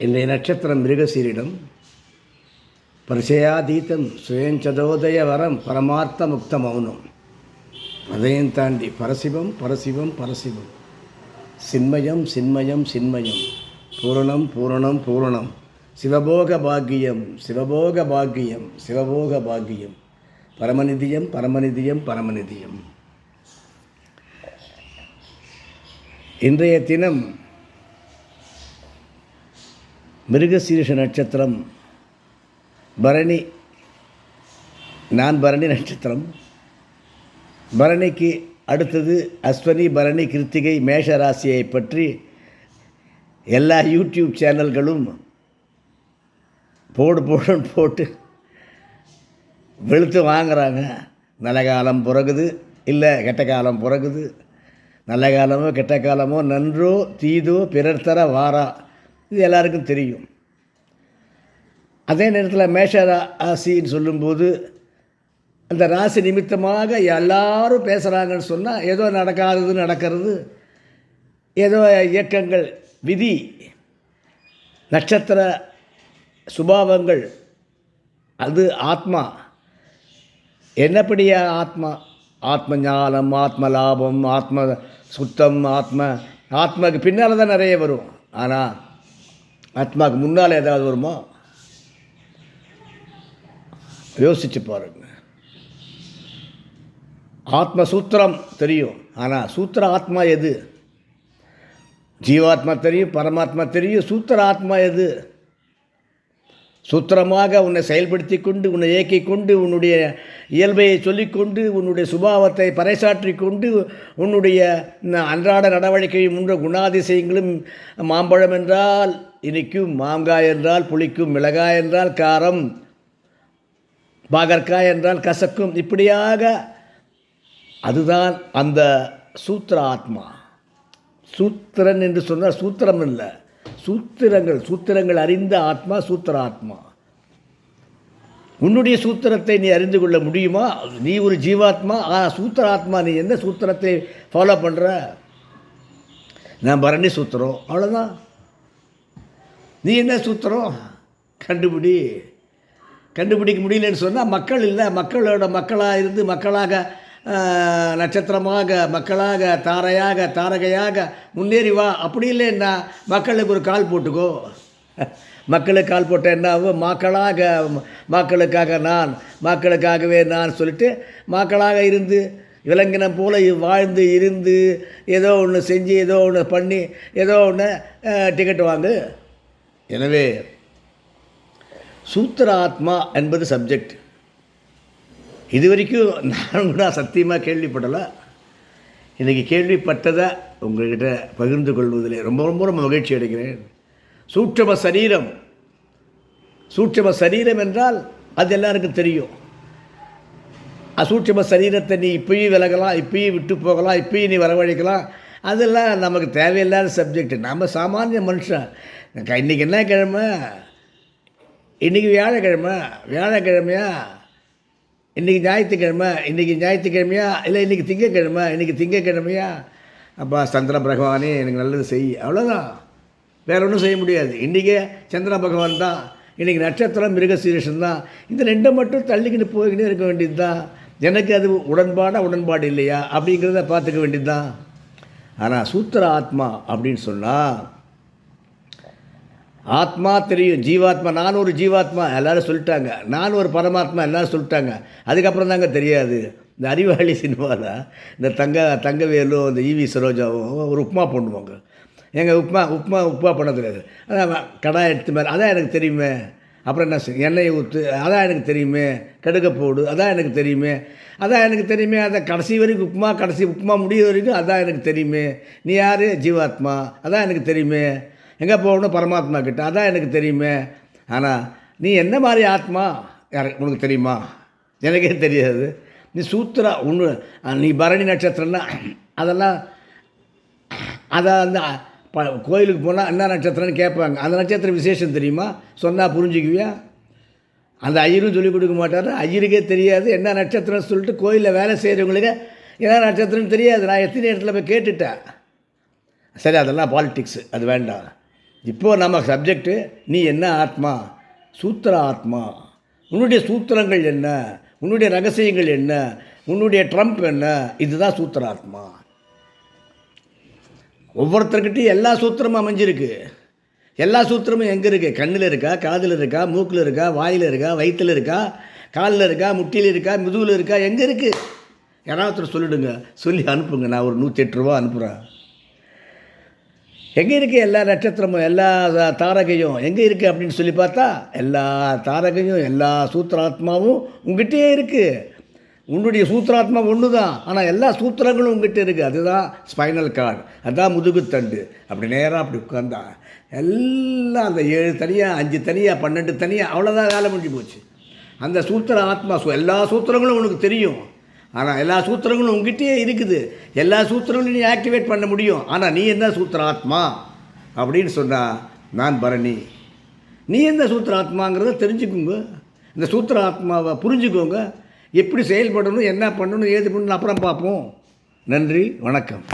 இன்றைய நட்சத்திரம் மிருகசீரிடம். பரிசயாதீதம் சுயஞ்சதோதய வரம் பரமார்த்த முக்த மௌனம். அதையும் தாண்டி பரசிவம் பரசிவம் பரசிவம், சின்மயம் சின்மயம் சின்மயம், பூரணம் பூரணம் பூரணம், சிவபோக பாக்கியம் சிவபோக பாக்கியம் சிவபோக பாக்கியம், பரமநிதியம் பரமநிதியம் பரமநிதியம். இன்றைய தினம் மிருகசீரிஷ நட்சத்திரம் பரணி. நான் பரணி நட்சத்திரம். பரணிக்கு அடுத்தது அஸ்வினி, பரணி, கிருத்திகை, மேஷ ராசியை பற்றி எல்லா யூடியூப் சேனல்களும் போட்டு வெளுத்து வாங்குகிறாங்க. நல்ல காலம் பிறகுது, இல்லை கெட்ட காலம் பிறகுது. நல்ல காலமோ கெட்ட காலமோ, நன்றோ தீதோ பிறர் தர வாரா, இது எல்லாருக்கும் தெரியும். அதே நேரத்தில் மேஷ ராசின்னு சொல்லும்போது அந்த ராசி நிமித்தமாக எல்லாரும் பேசுகிறாங்கன்னு சொன்னால் ஏதோ நடக்காதது நடக்கிறது, ஏதோ இயக்கங்கள், விதி, நட்சத்திர சுபாவங்கள். அது ஆத்மா என்னப்படியா? ஆத்ம ஞானம், ஆத்ம லாபம், ஆத்ம சுத்தம், ஆத்மாவுக்கு பின்னால் தான் நிறைய வரும். ஆனால் ஆத்மாவுக்கு முன்னால் ஏதாவது வருமா? யோசிச்சு பாருங்க. ஆத்ம சூத்திரம் தெரியும், ஆனால் சூத்திர ஆத்மா எது? ஜீவாத்மா தெரியும், பரமாத்மா தெரியும், சூத்திர ஆத்மா எது? சூத்திரமாக உன்னை செயல்படுத்தி கொண்டு, உன்னை இயக்கி கொண்டு, உன்னுடைய இயல்பையை சொல்லிக்கொண்டு, உன்னுடைய சுபாவத்தை பறைசாற்றி கொண்டு, உன்னுடைய அன்றாட நடவடிக்கையும் முன்ற குணாதிசயங்களும், மாம்பழம் என்றால் இனிக்கும், மாங்காய் என்றால் புளிக்கும், மிளகாய் என்றால் காரம், பாகற்காய் என்றால் கசக்கும், இப்படியாக அதுதான் அந்த சூத்திர ஆத்மா. சூத்திரன் என்று சொன்னால் சூத்திரம் இல்லை, சூத்திரங்கள் அறிந்த ஆத்மா சூத்திர ஆத்மா. உன்னுடைய சூத்திரத்தை நீ அறிந்து கொள்ள முடியுமா? நீ ஒரு ஜீவாத்மா, சூத்திர ஆத்மா. நீ என்ன சூத்திரத்தை ஃபாலோ பண்ணுற? நான் பரணி சூத்திரம், அவ்வளோதான். நீ என்ன சூத்திரம் கண்டுபிடிக்க முடியலன்னு சொன்னால் மக்கள் இல்லை, மக்களோட மக்களாக இருந்து, மக்களாக நட்சத்திரமாக, மக்களாக தாரகையாக முன்னேறி வா. அப்படி இல்லைன்னா மக்களுக்கு ஒரு கால் போட்டுக்கோ. மக்களுக்கு கால் போட்டால் என்ன ஆகும்? மக்களுக்காக நான், மக்களுக்காகவே நான் சொல்லிட்டு மக்களாக இருந்து விலங்கினம் போல வாழ்ந்து இருந்து ஏதோ ஒன்று செஞ்சு, ஏதோ ஒன்று பண்ணி, ஏதோ ஒன்று டிக்கெட் வாங்கு. எனவே சூத்திர ஆத்மா என்பது சப்ஜெக்ட். இது வரைக்கும் நான் கூட சத்தியமாக கேள்விப்படலை. இன்றைக்கி கேள்விப்பட்டதை உங்கள்கிட்ட பகிர்ந்து கொள்வதில் ரொம்ப ரொம்ப ரொம்ப மகிழ்ச்சி அடைகிறேன். சூட்சும சரீரம் என்றால் அது எல்லாருக்கும் தெரியும். அசூட்சும சரீரத்தை நீ இப்பயும் விலகலாம், இப்பயும் விட்டு போகலாம், இப்பயும் நீ வரவழைக்கலாம். அதெல்லாம் நமக்கு தேவையில்லாத சப்ஜெக்ட். நம்ம சாமானிய மனுஷன். இன்றைக்கி என்ன கிழமை? இன்றைக்கி வியாழக்கிழமையா? இன்றைக்கி ஞாயிற்றுக்கிழமையா? இல்லை இன்றைக்கி திங்கக்கிழமையா? அப்பா சந்திர பகவானே எனக்கு நல்லது செய், அவ்வளோதான். வேறு ஒன்றும் செய்ய முடியாது. இன்றைக்கே சந்திர பகவான் தான், இன்றைக்கி நட்சத்திரம் மிருகசீரிஷம் தான். இந்த ரெண்டை மட்டும் தள்ளிக்கிட்டு போய்கிட்டே இருக்க வேண்டியது தான். எனக்கு அது உடன்பாடு இல்லையா அப்படிங்கிறத பார்த்துக்க வேண்டியது தான். ஆனால் சூத்திர ஆத்மா அப்படின்னு சொன்னால் ஆத்மா தெரியும், ஜீவாத்மா. நான் ஒரு ஜீவாத்மா எல்லோரும் சொல்லிட்டாங்க, நான் ஒரு பரமாத்மா எல்லோரும் சொல்லிட்டாங்க. அதுக்கப்புறம் தாங்க தெரியாது. இந்த அறிவாளி சினிமாவில் இந்த தங்கவேலும் இந்த ஈவி சரோஜாவும் ஒரு உப்புமா பண்ணுவாங்க. எங்கள் உப்புமா பண்ண தெரியாது. அதான் கடாய் எடுத்து மேலே, அதான் எனக்கு தெரியுமே. அப்புறம் என்ன எண்ணெயை ஊற்று, அதான் எனக்கு தெரியுமே. கடுகை போடு, அதான் எனக்கு தெரியுமே. அதை கடைசி வரைக்கும் கடைசி உப்புமா முடிய வரைக்கும் அதான் எனக்கு தெரியுமே. நீ யார்? ஜீவாத்மா. அதான் எனக்கு தெரியுமே. எங்கே போகணும்? பரமாத்மா கிட்ட. அதான் எனக்கு தெரியுமே. ஆனால் நீ என்ன மாதிரி ஆத்மா உனக்கு தெரியுமா? எனக்கே தெரியாது. நீ சூத்திரா நீ பரணி நட்சத்திரம்னா அதெல்லாம் அதை அந்த கோயிலுக்கு போனால் என்ன நட்சத்திரம்னு கேட்பாங்க. அந்த நட்சத்திர விசேஷம் தெரியுமா? சொன்னால் புரிஞ்சுக்குவியா? அந்த ஐயரும் சொல்லிக் கொடுக்க மாட்டார். ஐயருக்கே தெரியாது என்ன நட்சத்திரம்னு சொல்லிட்டு கோயிலில் வேலை செய்கிறவங்களுக்கு என்ன நட்சத்திரம்னு தெரியாது. நான் எத்தனை இடத்துல போய் கேட்டுட்டேன். சரி, அதெல்லாம் பாலிட்டிக்ஸு, அது வேண்டாம். இப்போது நம்ம சப்ஜெக்டு நீ என்ன ஆத்மா, சூத்திர ஆத்மா. உன்னுடைய சூத்திரங்கள் என்ன, உன்னுடைய ரகசியங்கள் என்ன, உன்னுடைய ட்ரம்ப் என்ன, இதுதான் சூத்திர ஆத்மா. ஒவ்வொருத்தர்கிட்டையும் எல்லா சூத்திரமும் அமைஞ்சிருக்கு. எல்லா சூத்திரமும் எங்கே இருக்குது? கண்ணில் இருக்கா, காதில் இருக்கா, மூக்கில் இருக்கா, வாயில் இருக்கா, வயிற்றில் இருக்கா, காலில் இருக்கா, முட்டியில் இருக்கா, முதுகில் இருக்கா, எங்கே இருக்குது? யாராவது ஒருத்தர் சொல்லிவிடுங்க, சொல்லி அனுப்புங்க. நான் ஒரு 108 ரூபா அனுப்புகிறேன். எங்கே இருக்குது எல்லா நட்சத்திரமும், எல்லா தாரகையும் எங்கே இருக்குது அப்படின்னு சொல்லி பார்த்தா, எல்லா தாரகையும் எல்லா சூத்திராத்மாவும் உங்ககிட்டயே இருக்குது. உன்னுடைய சூத்திராத்மா ஒன்று தான், ஆனால் எல்லா சூத்திரங்களும் உங்ககிட்ட இருக்குது. அதுதான் ஸ்பைனல் கார்டு, அதுதான் முதுகுத்தண்டு. அப்படி நேராக அப்படி உட்கார்ந்தா எல்லாம் அந்த 7 தனியாக, 5 தனியாக, 12 தனியாக, அவ்வளோதான் வேலை முடிஞ்சு போச்சு. அந்த சூத்திர ஆத்மா எல்லா சூத்திரங்களும் உனக்கு தெரியும், ஆனால் எல்லா சூத்திரங்களும் உங்ககிட்டயே இருக்குது. எல்லா சூத்திரங்களும் நீ ஆக்டிவேட் பண்ண முடியும். ஆனால் நீ என்ன சூத்திர ஆத்மா அப்படின்னு சொன்னால், நான் பரணி. நீ என்ன சூத்திர ஆத்மாங்கிறத தெரிஞ்சுக்கோங்க. இந்த சூத்திர ஆத்மாவை புரிஞ்சுக்கோங்க. எப்படி செயல்படணும், என்ன பண்ணணும், ஏது பண்ணணும் அப்புறம் பார்ப்போம். நன்றி, வணக்கம்.